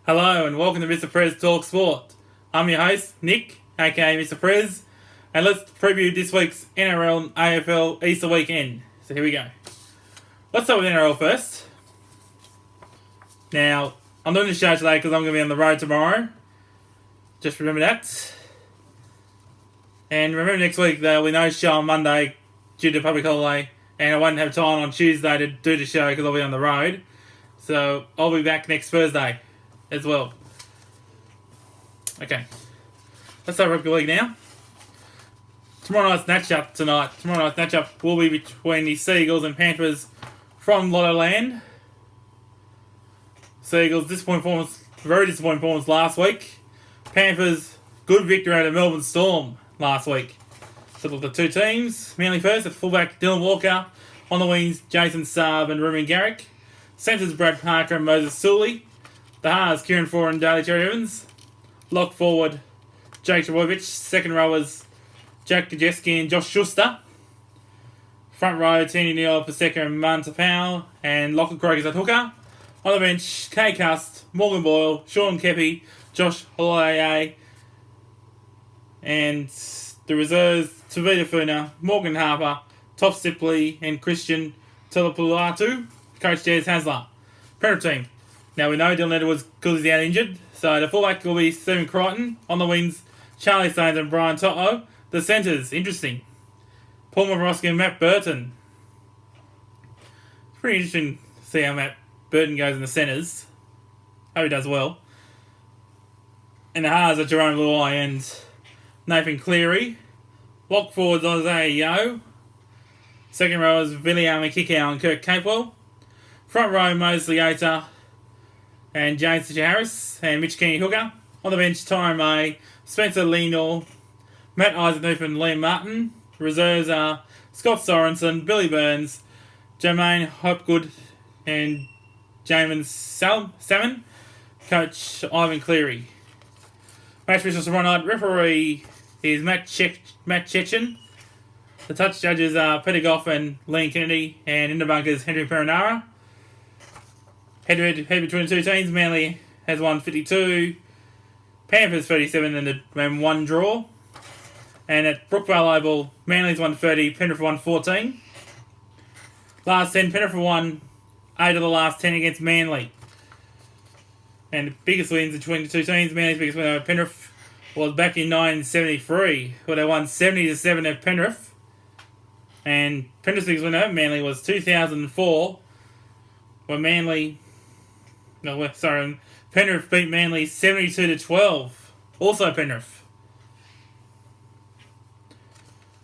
Hello and welcome to Mr. Prez Talk Sport. I'm your host, Nick, aka Mr. Prez, and let's preview this week's NRL and AFL Easter weekend. So here we go. Let's start with NRL first. Now, I'm doing this show today because I'm going to be on the road tomorrow. Just remember that. And remember next week there will be no show on Monday due to public holiday, and I won't have time on Tuesday to do the show because I'll be on the road. So I'll be back next Thursday as well. Okay, let's start rugby league now. Tomorrow night's matchup will be between the Seagulls and Panthers from Lottoland. Seagulls very disappointing performance last week. Panthers good victory over Melbourne Storm last week. So look at the two teams. Manly first at fullback Dylan Walker, on the wings Jason Saab and Ruben Garrick. Centres Brad Parker and Moses Sully. The halves Kieran Ford and Daly Cherry Evans. Lock forward Jake Trbojevic. Second rowers Jack Gajeski and Josh Schuster. Front row Tini Neal, Paseka and Manta Powell. And Lachlan Croker's at hooker. On the bench Kay Cust, Morgan Boyle, Sean Kepi, Josh Holloway, and the reserves Tavita Funa, Morgan Harper, Top Sipley and Christian Telopulatu. Coach Des Hasler. Penrith team. Now we know Dylan Edwards because he's out injured. So the fullback will be Stephen Crichton. On the wings, Charlie Stones and Brian Toto. The centres, interesting. Paul Mavrosky and Matt Burton. It's pretty interesting to see how Matt Burton goes in the centres. Hope he does well. And the halves are Jerome Luai and Nathan Cleary. Lock forwards Isaiah Yeo. Second rowers William Kikau and Kirk Capewell. Front row Mosley Leota and James Fisher Harris and Mitch Keeney hooker. On the bench Tyron May, Spencer Leenor, Matt Eisenhuth and Liam Martin. Reserves are Scott Sorensen, Billy Burns, Jermaine Hopgood and Jamin Salmon. Coach Ivan Cleary. Match officials tomorrow night. Referee is Matt Chechen. The touch judges are Peter Goff and Liam Kennedy, and in the bunkers Henry Perinara. Head between the two teams. Manly has won 52, Panthers 37 and one draw. And at Brookvale Oval, Manly's won 30, Penrith won 14. Last 10, Penrith won 8 of the last 10 against Manly. And the biggest wins between the two teams, Manly's biggest win over Penrith was back in 1973, where they won 70-7 at Penrith. And Penrith's biggest win over Manly was 2004, where Penrith beat Manly 72-12. Also Penrith.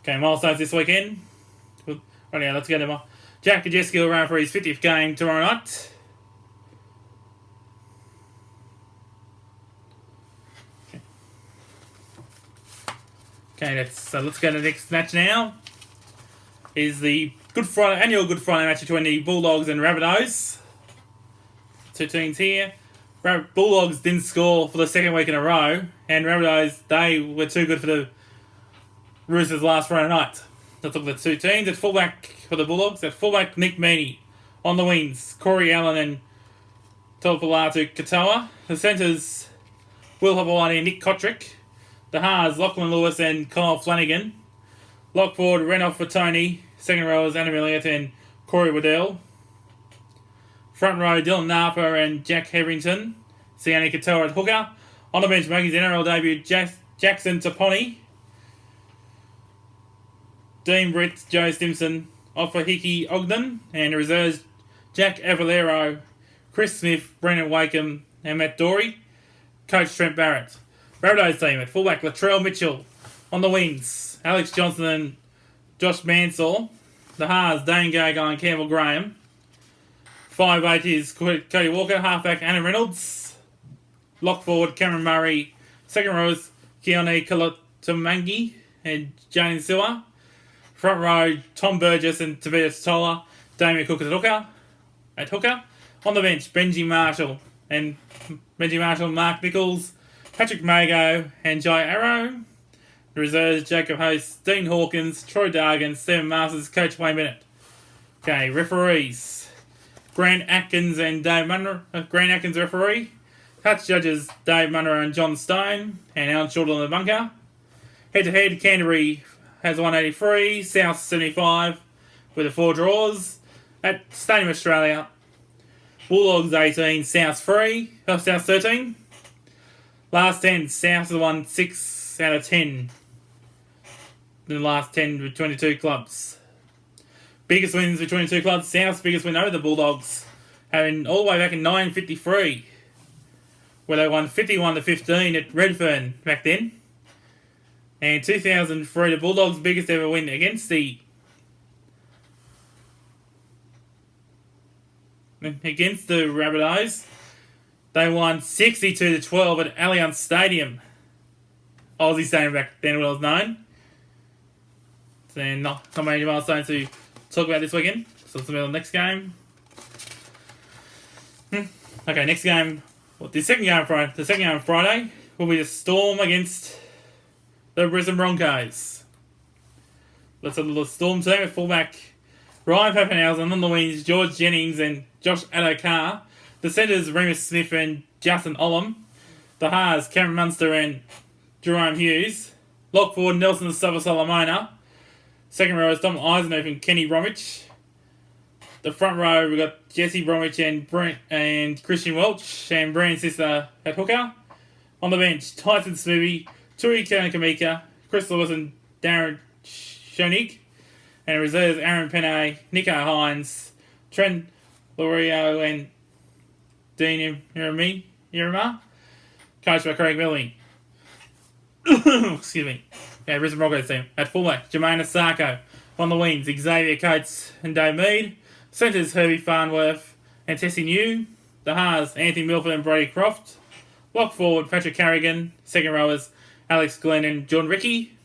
Okay, milestones this weekend. Right now, let's go to Jack Gajeski will run for his 50th game tomorrow night. Okay, so let's go to the next match now. Is the annual Good Friday match between the Bulldogs and Rabbitohs. Two teams here. Bulldogs didn't score for the second week in a row, and Rabbitohs, they were too good for the Roosters last Friday night. Let's look at the two teams. At fullback for the Bulldogs, at fullback Nick Meaney. On the wings, Corey Allen and Tolpalatu Katoa. The centres, Will Hopewadi and Nick Kotrick. The halves, Lachlan Lewis and Kyle Flanagan. Lock forward, Renoff for Tony. Second rowers, Adam Elliott and Corey Waddell. Front row, Dylan Napa and Jack Hetherington. Sione Katoa at hooker. On the bench, making his NRL debut, Jackson Taponi. Dean Britt, Joe Stimson, Offa Hickey Ogden. And the reserves, Jack Avalero, Chris Smith, Brendan Wakeham and Matt Dory. Coach Trent Barrett. Rabbitohs team at fullback, Latrell Mitchell. On the wings, Alex Johnson and Josh Mansell. The halves, Dane Gagai and Campbell Graham. 5'8" is Cody Walker. Halfback, Anna Reynolds. Lock forward, Cameron Murray. Second rowers, Keone Kalotamangi and Jane Sewer. Front row, Tom Burgess and Tobias Toller. Damien Cook at hooker. On the bench, Benji Marshall, Mark Nichols, Patrick Mago and Jai Arrow. The reserves, Jacob Host, Dean Hawkins, Troy Dargan, Stephen Masters, Coach Wayne Bennett. Okay, referees. Grant Atkins and Dave Munro. Grant Atkins referee. Touch judges Dave Munro and John Stone, and Alan Short in the bunker. Head-to-head, Canterbury has 183, South 75 with the 4 draws. At Stadium Australia, Bulldogs 18, South 13. Last 10, South has won 6 out of 10. The last 10 between the two clubs. Biggest wins between the two clubs, South's biggest win over the Bulldogs, having all the way back in 1953, where they won 51-15 at Redfern back then. And 2003, the Bulldogs' biggest ever win against the Rabbitohs. They won 62-12 at Allianz Stadium. Aussie Stadium back then, when it was known. So not many milestones to talk about this weekend. So let's move on to the next game. Okay, next game. Well, the second game on Friday will be the Storm against the Brisbane Broncos. Let's have a look at the Storm team at fullback Ryan Pappenhausen, on the wings George Jennings and Josh Adokar. The centres Remus Smith and Justin Olam. The halves Cameron Munster and Jerome Hughes. Lock forward Nelson Solomona. Second row is Tom Eisenhoff and Kenny Bromwich. The front row we've got Jesse Bromwich and Christian Welch and Brian Sister at hooker. On the bench, Tyson Smoothy, Tui Kamika, Chris Lewis and Darren Schoenig. And reserves Aaron Penne, Nico Hines, Trent Lorio and Dean Irama. Coached by Craig Milling. Excuse me. Yeah, Brisbane Broncos team. At fullback, Jermaine Asako. On the wings, Xavier Coates and Dave Mead. Centres, Herbie Farnworth and Tessie New. The halves, Anthony Milford and Brady Croft. Lock forward, Patrick Carrigan. Second rowers, Alex Glenn and John Rickey.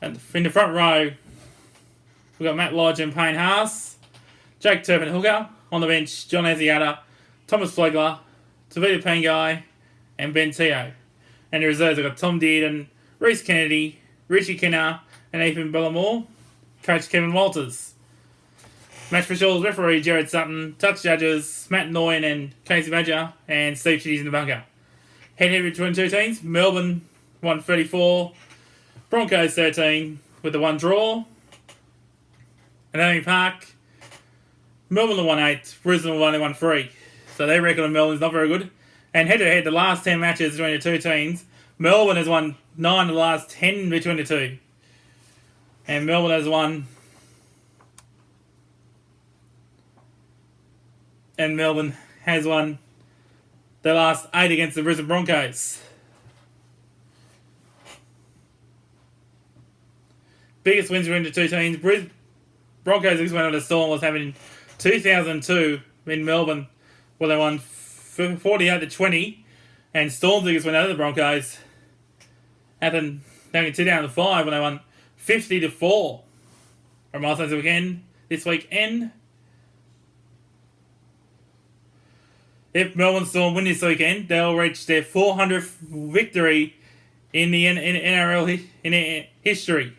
And in the front row, we've got Matt Lodge and Payne Haas. Jake Turpin hooker. On the bench, John Asiata, Thomas Flegler, Tavita Pangai and Ben Teo. And the reserves, we've got Tom Dearden, Reece Kennedy, Richie Kenner and Ethan Bellamore. Coach Kevin Walters. Match officials, referee Jared Sutton. Touch judges Matt Noyen and Casey Badger. And Steve Chitty's in the bunker. Head-to-head between two teams. Melbourne 134. Broncos 13 with the 1 draw. At Amy Park, Melbourne the 1-8. Brisbane only 1-3. So their record on Melbourne is not very good. And head-to-head, the last 10 matches between the two teams, Melbourne has won 9 of the last 10 between the two. And Melbourne has won... And Melbourne has won the last 8 against the Brisbane Broncos. Biggest wins between the two teams. Broncos' biggest win on the Storm was having in 2002 in Melbourne, where they won 48-20. And Storm's biggest win over the Broncos happened back in 2005 when they won 50-4. From milestones weekend, this weekend. If Melbourne Storm win this weekend, they'll reach their 400th victory in the NRL history.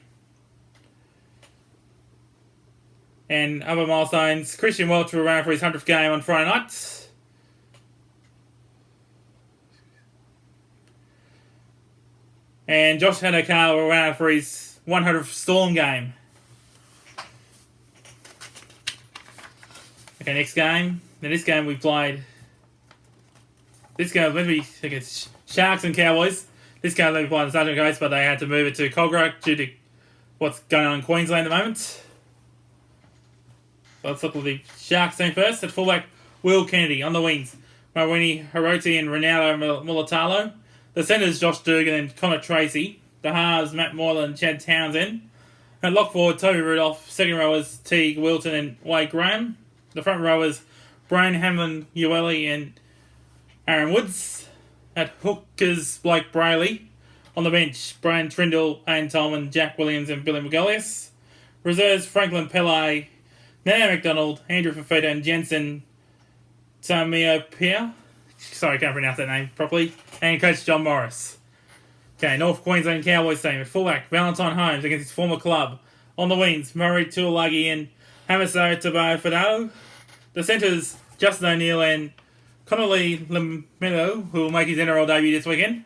And other milestones, Christian Welch will run for his 100th game on Friday night. And Josh Adokar will run for his 100th Storm game. Okay, next game. Now this game we played... This game was meant to be against Sharks and Cowboys. This game was meant to be playing the Sergeant Coast, but they had to move it to Cogra due to what's going on in Queensland at the moment. So let's look at the Sharks team first. At fullback, Will Kennedy. On the wings, Mawini Hiroti and Ronaldo Mulatalo. The centres, Josh Dugan and Connor Tracy. The halves, Matt Moylan and Chad Townsend. At lock forward, Toby Rudolph. Second rowers, Teague Wilton and Wade Graham. The front rowers, Brian Hamlin, Ueli and Aaron Woods. At hookers, Blake Brayley. On the bench, Brian Trindle, Ian Tolman, Jack Williams and Billy McGullius. Reserves, Franklin Pele, Nana McDonald, Andrew Fafita and Jensen Tamiopia. Sorry, I can't pronounce that name properly. And Coach John Morris. Okay, North Queensland Cowboys team. At fullback, Valentine Holmes against his former club. On the wings, Murray Tuolagi and Hamaso Tabo Fadao. The centres, Justin O'Neill and Connolly Lemelo, who will make his NRL debut this weekend.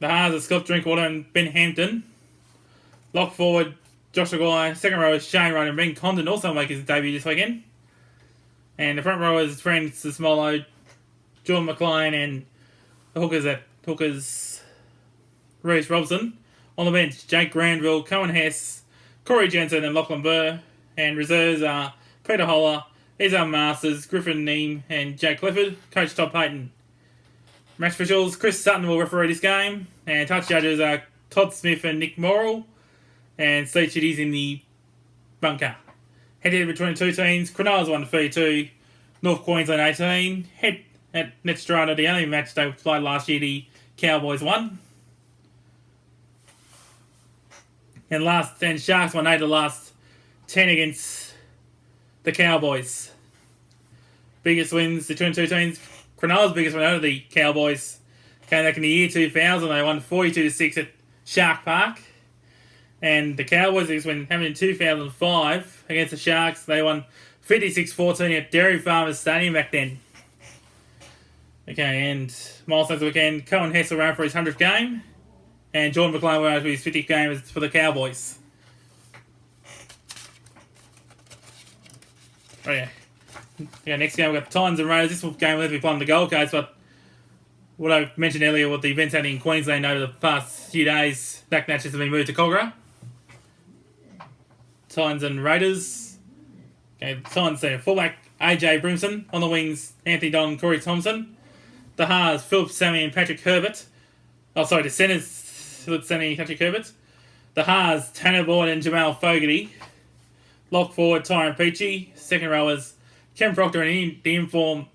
The halves are Scott Drinkwater and Ben Hampton. Lock forward, Josh Aguirre. Second row is Shane Wright and Ben Condon also make his debut this weekend. And the front row is Francis Molo, John McLean, and the hookers Reece Robson. On the bench, Jake Granville, Cohen Hess, Corey Jensen and Lachlan Burr. And reserves are Peter Holler, Izam Masters, Griffin Neem and Jake Clifford. Coach Todd Payton. Match officials, Chris Sutton will referee this game. And touch judges are Todd Smith and Nick Morrill. And Steve Chitty's in the bunker. Head-to-head between two teams. Cronulla's 1-32. North Queensland 18. Head at Netstrata, the only match they played last year, the Cowboys won. And Sharks won 8 of the last 10 against the Cowboys. Biggest wins between two teams. Cronulla's biggest win over the Cowboys came back in the year 2000. They won 42-6 at Shark Park. And the Cowboys biggest win happened in 2005 against the Sharks. They won 56-14 at Dairy Farmers Stadium back then. Okay, and milestones of the weekend. Cohen Hess will run for his 100th game. And Jordan McLean will run for his 50th game for the Cowboys. Oh yeah. Okay, next game we've got the Titans and Raiders. This game will be playing the Gold Coast, but what I mentioned earlier with the events happening in Queensland over the past few days, that matches have been moved to Cogra. Titans and Raiders. Okay, the Titans there. Fullback AJ Brimson. On the wings, Anthony Don and Corey Thompson. The halves, Philip Sammy and Patrick Herbert. Oh, sorry, the centres, Philip Sammy and Patrick Herbert. The halves, Tanner Boyd and Jamal Fogarty. Lock forward, Tyron Peachy. Second rowers, Ken Proctor and the inform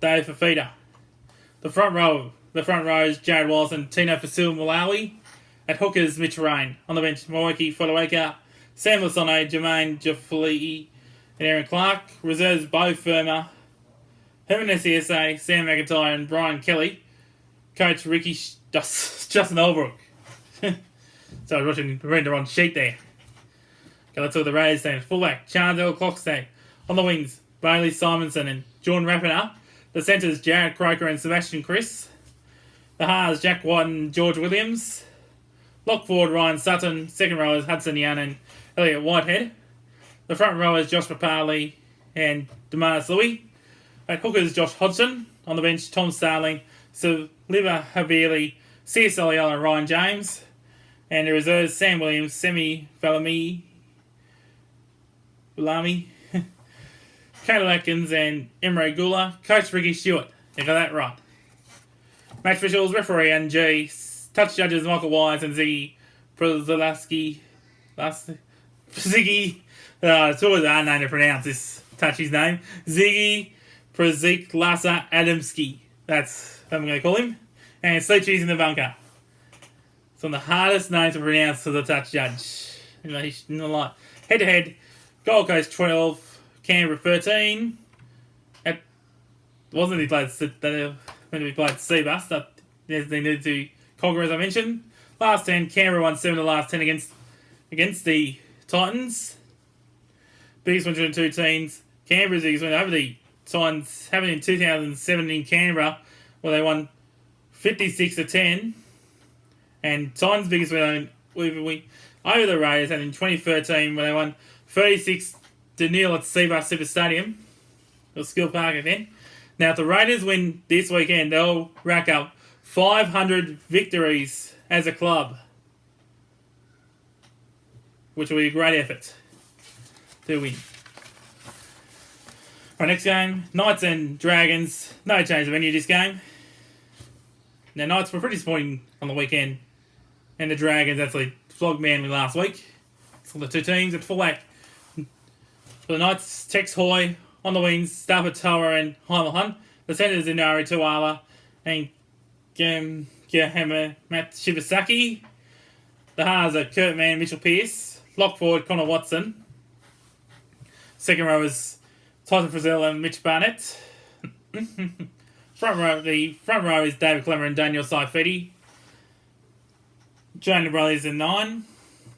Dave Fafita. The front row is Jared Wallace and Tino Fasil Malawi. At hookers, Mitch Rain. On the bench, Moeki Fodawaker, Sam Lasone, Jermaine Jaffali, and Aaron Clark. Reserves, Bo Firma, Herman SCSA, Sam McIntyre, and Brian Kelly. Coach Ricky Justin Albrook. So I was reading the wrong sheet there. Okay, let's look at the Raiders team. Fullback, Charles Clockstad. On the wings, Bailey Simonson and Jordan Rapiner. The centres, Jared Croker and Sebastian Chris. The halves, Jack White and George Williams. Lock forward, Ryan Sutton. Second row is Hudson Young and Elliot Whitehead. The front row is Josh Papali and Demaris Louis. At hookers, Josh Hodgson. On the bench, Tom Starling, Siliva Havili, C.S. Eliel and Ryan James. And the reserves, Sam Williams, Semi Valami, Caleb Atkins and Emre Gula. Coach Ricky Stewart. You got that right. Match officials, referee and G. Touch judges Michael Wise and Ziggy Przelaski. Ziggy. It's always a hard name to pronounce this touchy's name. Ziggy Prez Lasa Adamski. That's what I'm going to call him. And Sleep Cheese in the bunker. It's one of the hardest names to pronounce for the touch judge. Head to head, Gold Coast 12, Canberra 13. Wasn't he played when we played Seabus, that they needed to Cogra, as I mentioned. Last 10, Canberra won 7 of the last 10 against the Titans. Biggest win between two teams. Canberra's biggest win over the Titans happened in 2007 in Canberra, where they won 56-10. And Titans' biggest win over the Raiders and in 2013, where they won 36-0 at Seabus Super Stadium. Or Skill Park again. Now, if the Raiders win this weekend, they'll rack up 500 victories as a club, which will be a great effort to win. Our next game, Knights and Dragons. No change of any of this game. Now, Knights were pretty disappointing on the weekend, and the Dragons actually flogged Manly last week. So the two teams at fullback. For the Knights, Tex Hoy. On the wings, Stafford Tower and Heimel Hunt. The centres, Inari Tuala and Hammer Matt Shibasaki. The halves are Kurt Mann, Mitchell Pearce. Lock forward, Connor Watson. Second row is Tyson Frizzell and Mitch Barnett. The front row is David Clemmer and Daniel Saifidi. Jonah Brothers in 9.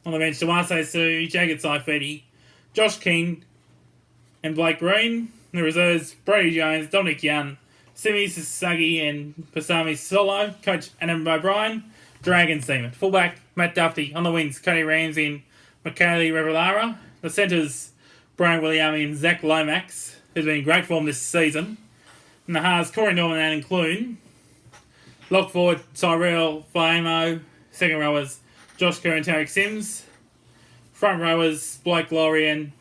On the bench, Dewase Sue, Jagged Saifidi, Josh King, and Blake Green. The reserves, Brady Jones, Dominic Young, Simi Sasagi and Pasami Solo. Coach Adam O'Brien. Dragons team. At fullback, Matt Duffy. On the wings, Cody Ramsey and Michaeli Revelara. The centres, Brian William and Zach Lomax, who's been in great form this season. And the halves, Corey Norman and Clune. Lock forward, Tyrell Faimo. Second rowers, Josh Kerr and Tarek Sims. Front rowers, Blake Laurie and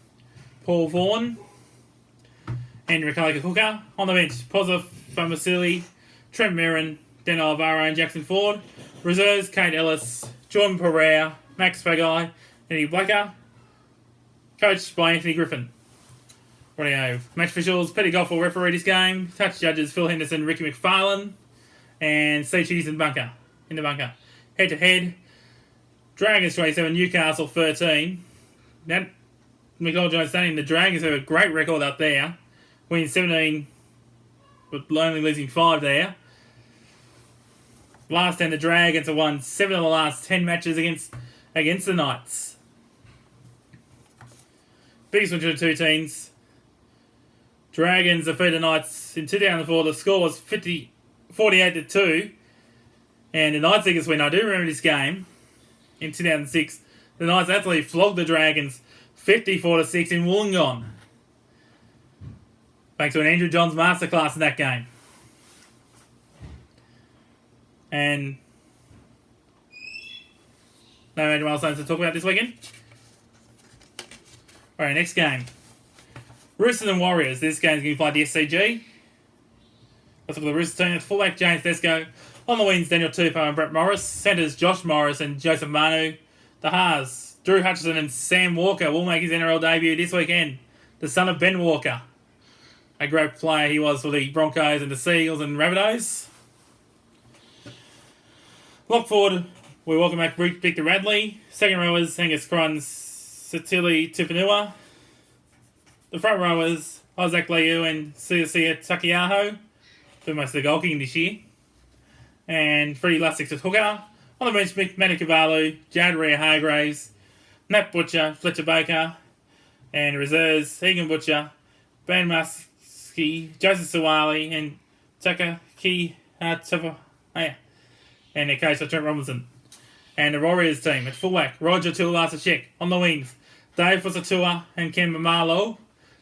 Paul Vaughan. And Ricardo Hooker. On the bench, Pozza Famasili, Trent Mirren, Dan Alvaro and Jackson Ford. Reserves, Kate Ellis, Jordan Pereira, Max Fagai, Eddie Blacker. Coached by Anthony Griffin. Rightio. Match officials, Peter Goff will referee this game. Touch judges, Phil Henderson, Ricky McFarlane. And Steve Chitty's in the bunker. Head to head, Dragons 27, Newcastle 13. That Michael Jones saying the Dragons have a great record up there. Winning 17, but only losing 5 there. Last 10, the Dragons have won 7 of the last 10 matches against the Knights. Biggest win for the two teams. Dragons defeated the Knights in 2004. The score was 48-2. And the Knights' biggest win, I do remember this game, in 2006. The Knights absolutely flogged the Dragons 54-6 in Wollongong. Thanks to an Andrew Johns masterclass in that game. And no major milestones to talk about this weekend. Alright, next game. Roosters and Warriors. This game's going to be played at the SCG. Let's look at the Roosters team. It's fullback James Desco. On the wings, Daniel Tupou and Brett Morris. Centres, Josh Morris and Joseph Manu. The halves, Drew Hutchison and Sam Walker will make his NRL debut this weekend. The son of Ben Walker. A great player he was for the Broncos and the Seagulls and Rabbitohs. Lock forward, we welcome back Victor Radley. Second rowers, Angus Cron, Satili Tupanua. The front rowers, Isaac Liu and Sia Takiaho, do most of the goal kicking this year. And Freddie Lussick at hooker. On the bench, Matty Cavallo, Jared Rhea Hargraves, Nat Butcher, Fletcher Baker, and reserves, Egan Butcher, Ben Muskie, Joseph Sawali, and Takaki Tupa. And their coach, Trent Robinson. And the Warriors team at fullback, Roger Tuilasashek. On the wings, Dave Fusatua and Ken Mamalo.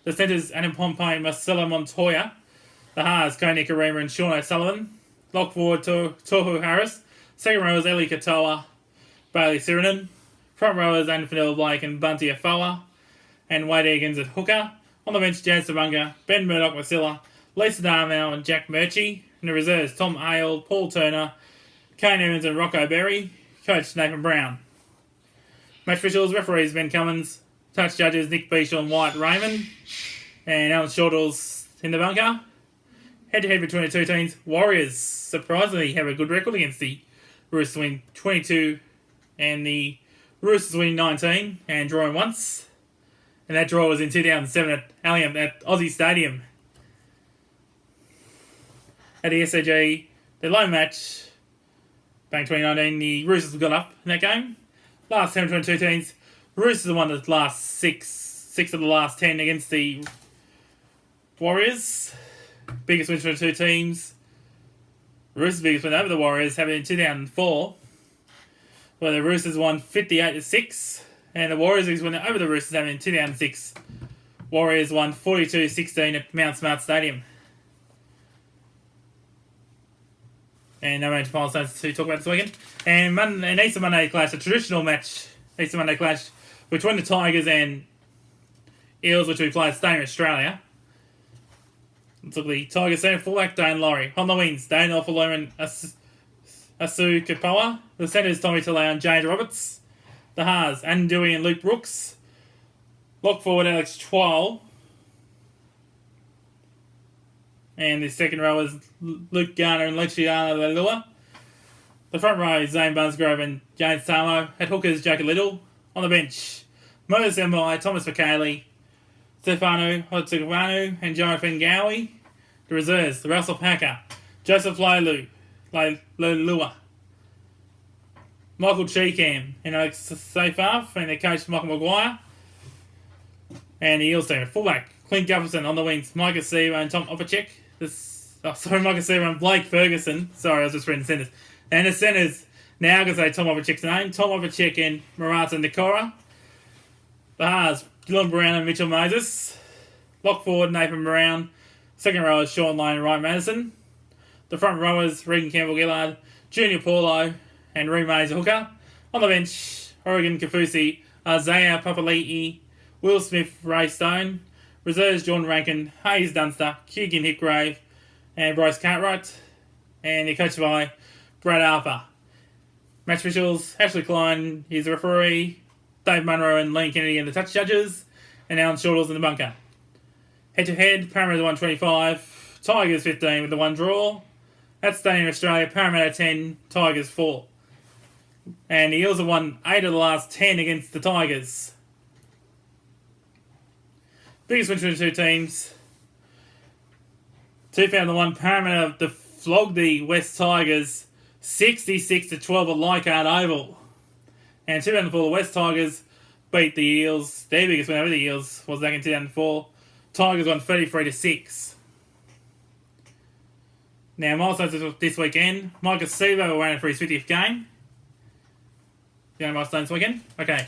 The centres, Adam Pompey and Marcelo Montoya. The halves, Kone Karima and Sean O'Sullivan. Lock forward to Tohu Harris. Second rowers, Eli Katoa, Bailey Sirinen. Front rowers, Anthony Blake and Bunty Afoa. And Wade Egan's at hooker. On the bench, Jan Sabunga, Ben Murdoch Wasilla, Lisa Darmel and Jack Murchie. In the reserves, Tom Ale, Paul Turner, Kane Evans and Rocco Berry. Coach Nathan Brown. Match officials, referees Ben Cummins. Touch judges Nick Beashall and Wyatt Raymond. And Alan Shortall's in the bunker. Head to head between the two teams. Warriors surprisingly have a good record against the Roosters, winning 22 and the Roosters winning 19 and drawing once. And that draw was in 2007 at Allianz at Aussie Stadium. At the SAG, the lone match, back in 2019, the Roosters got up in that game. Last 10 between two teams, Roosters won the last six of the last 10 against the Warriors. Biggest wins for the two teams. Roosters' biggest win over the Warriors happened in 2004, where the Roosters won 58-6, and the Warriors' biggest win over the Roosters happened in 2006. Warriors won 42-16 at Mount Smart Stadium. And no major final stones to talk about this weekend. And Easter Monday clash, a traditional match, Easter Monday clash between the Tigers and Eels, which we played at Stadium Australia. Let's look at the Tigers centre fullback Dane Laurie. On the wings, Dane Offalume and Asu Kapoa. The centres, Tommy Talao and James Roberts. The halves, Ann Dewey and Luke Brooks. Lock forward, Alex Twile. And the second row is Luke Garner and Luciano Leilua. The front row is Zane Bunsgrove and James Samo. At hookers, Jacob Little. On the bench, Moses Embai, Thomas McKaylee, Stefano Hotsukavanu and Jonathan Gowie. The reserves, the Russell Packer, Joseph Leilua, Michael Cheekham and Alex Seyfarth, and their coach Michael Maguire. And the Eels team, fullback, Clint Gutherson on the wings. Micah Seaver and Tom Opacek. Micah Seaver and Blake Ferguson. Sorry, I was just reading the centres. And the centres, now I'm going to say Tom Opacek's name. Tom Opacek and Marata Nikora. The halves, Dylan Brown and Mitchell Moses. Lock forward, Nathan Brown. Second rowers, Sean Lane and Ryan Madison. The front rowers, Regan Campbell-Gillard, Junior Paulo, and Ree Mays hooker. On the bench, Oregon Kafusi, Isaiah Papali'i, Will Smith, Ray Stone. Reserves, John Rankin, Hayes Dunster, Keegan Hipgrave, and Bryce Cartwright. And they're coached by Brad Arthur. Match officials, Ashley Klein, he's the referee. Dave Munro and Liam Kennedy and the touch judges. And Alan Shortles in the bunker. Head-to-head, Parramatta 125, Tigers 15 with the one draw. At Stadium Australia, Parramatta 10, Tigers 4. And the Eels have won 8 of the last 10 against the Tigers. Biggest win between the two teams. 2001, Parramatta flogged the West Tigers 66-12 at Leichhardt Oval. And 2004, the West Tigers beat the Eels. Their biggest win over the Eels was back in 2004. Tigers won 33-6. Now, milestones this weekend. Micah Seaver ran for his 50th game. The only milestones this weekend? Okay.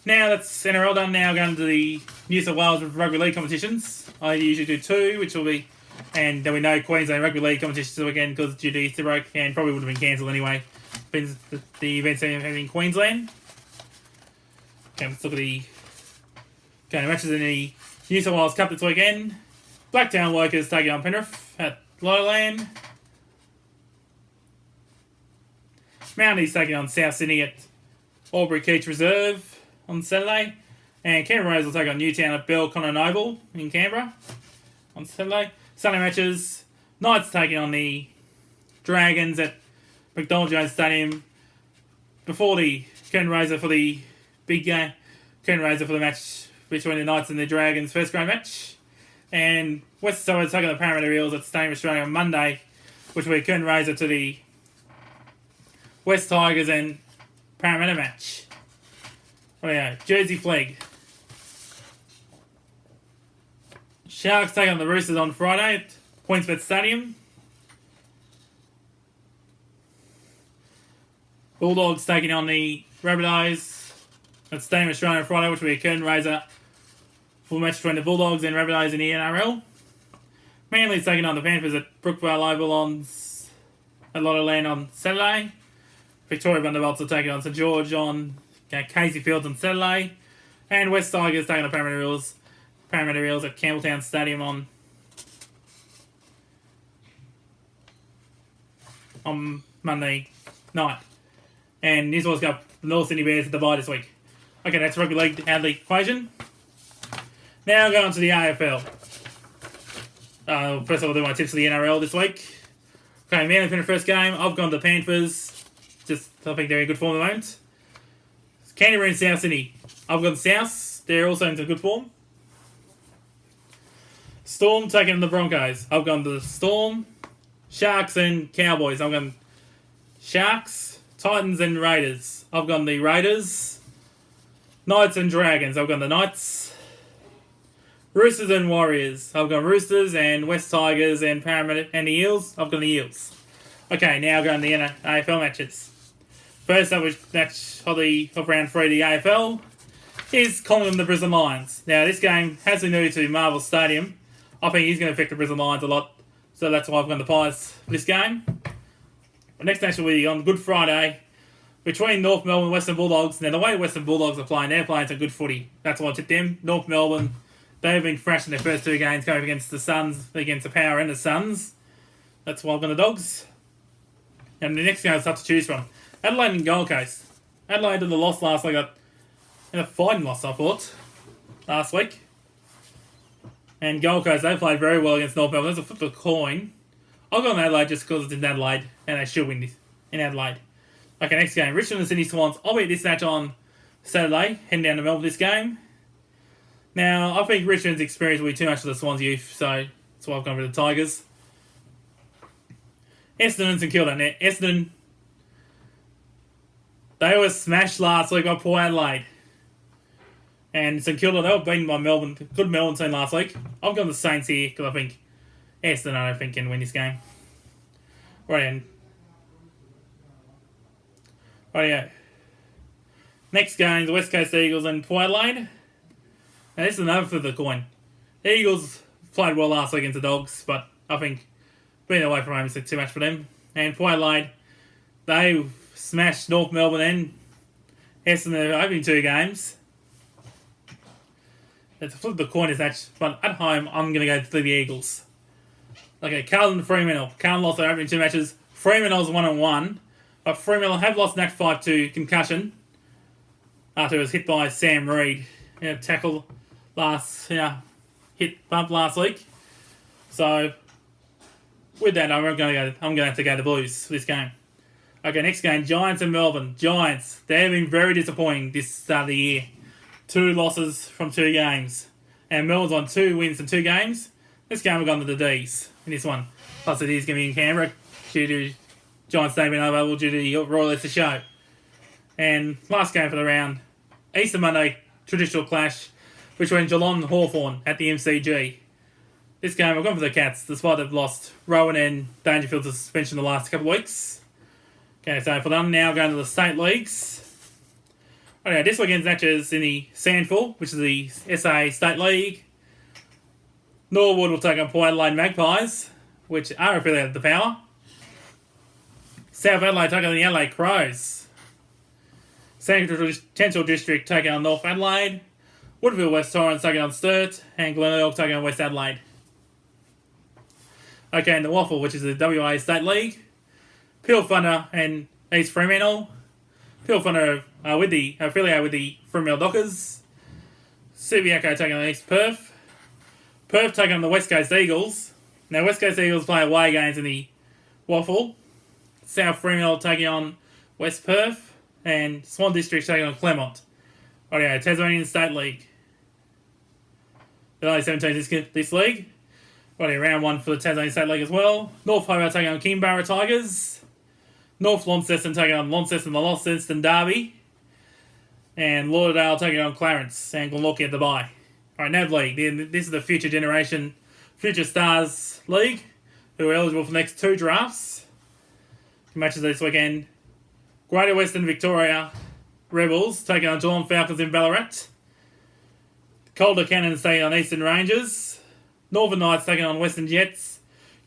Now, that's NRL done. Now, going to the New South Wales Rugby League competitions. I usually do 2, which will be... And then we know Queensland Rugby League competitions this weekend because due to Easter break, and probably would have been cancelled anyway. The events in Queensland. Okay, let's look at the matches in the New South Wales Cup this weekend. Blacktown Workers taking on Penrith at Lowland. Mounties taking on South Sydney at Albury Keats Reserve on Saturday. And Canberra Rays will take on Newtown at Belconnen Oval in Canberra on Saturday. Sunday matches. Knights taking on the Dragons at McDonald Jones Stadium before the curtain raiser for the big game. Curtain raiser for the match between the Knights and the Dragons first grade match. And West Suburbs taking the Parramatta Eels at Stadium Australia on Monday, which will be a curtain raiser to the West Tigers and Parramatta match. Oh yeah, Jersey Flag. Sharks take on the Roosters on Friday at PointsBet Stadium. Bulldogs taking on the Rabbitohs at Stadium Australia on Friday, which will be a curtain raiser for the match between the Bulldogs and Rabbitohs in the NRL. Manly's taking on the Panthers at Brookvale Oval at Lottoland on Saturday. Victoria Bundabergs are taking on St George on Casey Fields on Saturday. And West Tigers taking on Parramatta Eels at Campbelltown Stadium on Monday night. And New South Wales Cup, the North Sydney Bears at the bye this week. Okay, that's Rugby League out of the equation. Now going to the AFL. First of all, I'll do my tips for the NRL this week. Okay, Manly for the first game. I've gone to the Panthers. I think they're in good form at the moment. Canterbury and South Sydney. I've got the South. They're also in good form. Storm taking on the Broncos. I've gone to the Storm. Sharks and Cowboys. I've gone Sharks. Titans and Raiders. I've gone the Raiders. Knights and Dragons. I've gone the Knights. Roosters and Warriors. I've gone Roosters, and West Tigers and Parramatta and the Eels. I've gone the Eels. Okay, now going to the AFL matches. First up match of round 3 of the AFL is Collingwood and the Brisbane Lions. Now, this game has been moved to Marvel Stadium. I think he's going to affect the Brisbane Lions a lot, so that's why I've gone the Pies for this game. The next match will be on Good Friday between North Melbourne and Western Bulldogs. Now, the way Western Bulldogs are playing, they're playing some good footy. That's why I tipped them. North Melbourne, they've been thrashed in their first 2 games going against the Suns, against the Power and the Suns. That's why I've gone the Dogs. And the next game is tough to choose from. Adelaide and Gold Coast. Adelaide did the loss last week. In a fighting loss, I thought, last week. And Gold Coast, they played very well against North Melbourne. There's a flip of a coin. I'll go on Adelaide just because it's in Adelaide, and they should win this in Adelaide. Okay, next game. Richmond and Sydney Swans. I'll be at this match on Saturday, heading down to Melbourne this game. Now, I think Richmond's experience will be too much for the Swans youth, so that's why I've gone for the Tigers. Essendon and St Kilda. Now, Essendon, they were smashed last week by Port Adelaide. And St Kilda, they were beaten by Melbourne. Good Melbourne team last week. I've gone the Saints here because I think Aston, I don't think, can win this game. Right, yeah. Next game, the West Coast Eagles and Port Adelaide. Now, this is another for the coin. The Eagles played well last week against the Dogs, but I think being away from home is too much for them. And Port Adelaide, they smashed North Melbourne and Essendon in the opening 2 games. To flip the coin is match, but at home, I'm going to go to the Eagles. Okay, Carlton Fremantle. Carlton lost their opening 2 matches. Fremantle's 1-1, but Fremantle have lost Knack 5 to concussion after it was hit by Sam Reid. Tackle hit bump last week. So with that, I'm going to have to go the Blues for this game. Okay, next game, Giants and Melbourne. Giants, they have been very disappointing this start of the year. 2 losses from 2 games. And Melbourne's on 2 wins in 2 games. This game we've gone to the D's in this one. Plus it is going to be in Canberra due to Giants staying unavailable due to the Royal Leicester show. And last game for the round, Easter Monday traditional clash between Geelong and Hawthorn at the MCG. This game I've gone for the Cats despite they've lost Rowan and Dangerfield to suspension the last couple of weeks. Okay, so for them now going to the state leagues. Okay, this weekend's matches in the Sandful, which is the SA State League. Norwood will take on Port Adelaide Magpies, which are affiliated with the Power. South Adelaide take on the Adelaide Crows. Central District taking on North Adelaide. Woodville West Torrens taking on Sturt. And Glenelg taking on West Adelaide. Okay, in the Waffle, which is the WA State League. Peel Thunder and East Fremantle. Peel Thunder are affiliated with the Fremantle Dockers. Subiaco taking on East Perth. Perth taking on the West Coast Eagles. Now, West Coast Eagles play away games in the Waffle. South Fremantle taking on West Perth. And Swan District taking on Claremont. Rightio, Tasmanian State League. There are only 7 teams this league. Rightio, round 1 for the Tasmanian State League as well. North Hobart taking on Kinbarra Tigers. North Launceston taking on Launceston, the Launceston Derby. And Lauderdale taking on Clarence and Glenorchy at the bye. Alright, NAB League. This is the Future Generation, Future Stars League, who are eligible for the next 2 drafts. Matches this weekend. Greater Western Victoria Rebels taking on Geelong Falcons in Ballarat. Calder Cannons taking on Eastern Rangers. Northern Knights taking on Western Jets.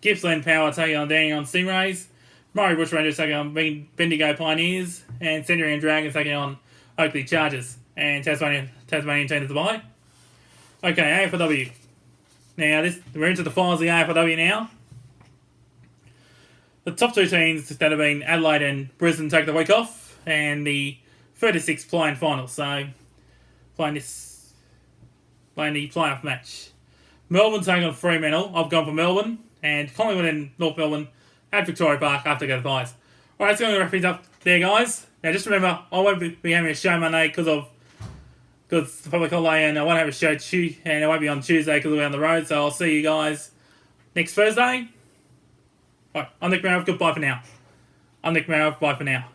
Gippsland Power taking on Dandenong Stingrays. Murray Bush Rangers taking on Bendigo Pioneers. And Centurion Dragons taking on Oakley Chargers. And Tasmanian team at the bye. Okay, AFLW. Now, we're into the finals of the AFLW now. The top 2 teams that have been Adelaide and Brisbane take the week off, and the 36 playing finals. So, playing the playoff match. Melbourne taking on Fremantle. I've gone for Melbourne, and Collingwood and North Melbourne at Victoria Park after go to buys. Alright, that's going to wrap things up there, guys. Now, just remember, I won't be having a show Monday because the public holiday, and I won't have a show and it won't be on Tuesday because we're on the road. So I'll see you guys next Thursday. Alright, I'm Nick Merrill. Goodbye for now. Bye for now.